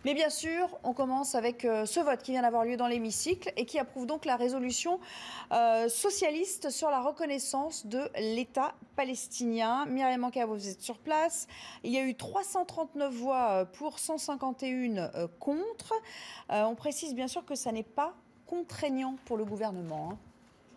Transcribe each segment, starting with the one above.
Mais bien sûr, on commence avec ce vote qui vient d'avoir lieu dans l'hémicycle et qui approuve donc la résolution socialiste sur la reconnaissance de l'État palestinien. Myriam Ankabo, vous êtes sur place. Il y a eu 339 voix pour, 151 contre. On précise bien sûr que ça n'est pas contraignant pour le gouvernement, hein.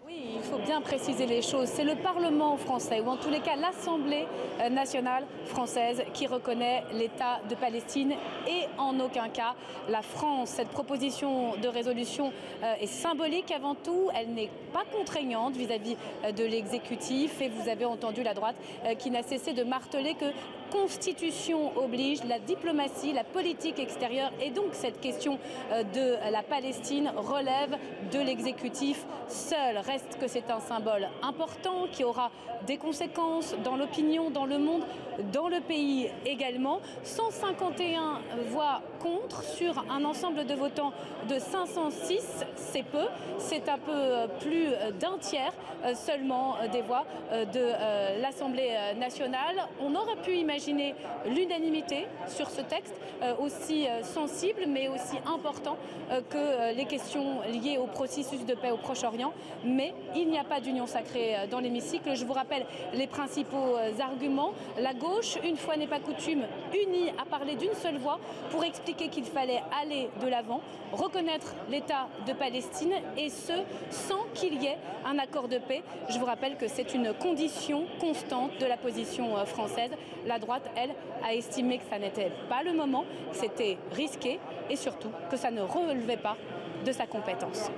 Oui, il faut bien préciser les choses. C'est le Parlement français, ou en tous les cas l'Assemblée nationale française, qui reconnaît l'État de Palestine et en aucun cas la France. Cette proposition de résolution est symbolique avant tout. Elle n'est pas contraignante vis-à-vis de l'exécutif. Et vous avez entendu la droite qui n'a cessé de marteler que Constitution oblige, la diplomatie, la politique extérieure et donc cette question de la Palestine relève de l'exécutif seul. Reste que c'est un symbole important qui aura des conséquences dans l'opinion, dans le monde, dans le pays également. 151 voix contre sur un ensemble de votants de 506, c'est peu. C'est un peu plus d'un tiers seulement des voix de l'Assemblée nationale. On aurait pu imaginer l'unanimité sur ce texte aussi sensible mais aussi important que les questions liées au processus de paix au Proche-Orient. Mais il n'y a pas d'union sacrée dans l'hémicycle. Je vous rappelle les principaux arguments. La gauche, une fois n'est pas coutume, unie à parler d'une seule voix pour expliquer qu'il fallait aller de l'avant, reconnaître l'État de Palestine et ce, sans qu'il y ait un accord de paix. Je vous rappelle que c'est une condition constante de la position française. La droite, elle, a estimé que ça n'était pas le moment, que c'était risqué et surtout que ça ne relevait pas de sa compétence.